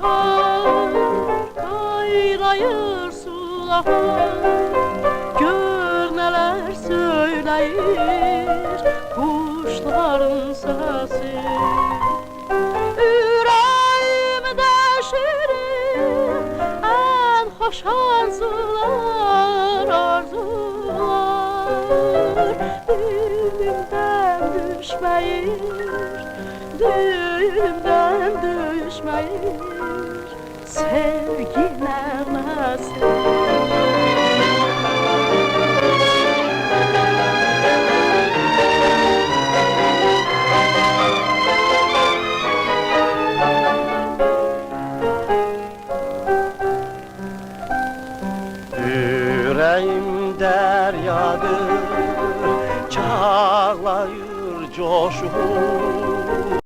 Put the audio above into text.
bahar kaynayır sular, gör neler söyleyir kuşların sesi. Yüreğimde şirin en hoş arzular, arzular dilimden düşmeyir, dilimden düşmeyir sevgi nəğməsi.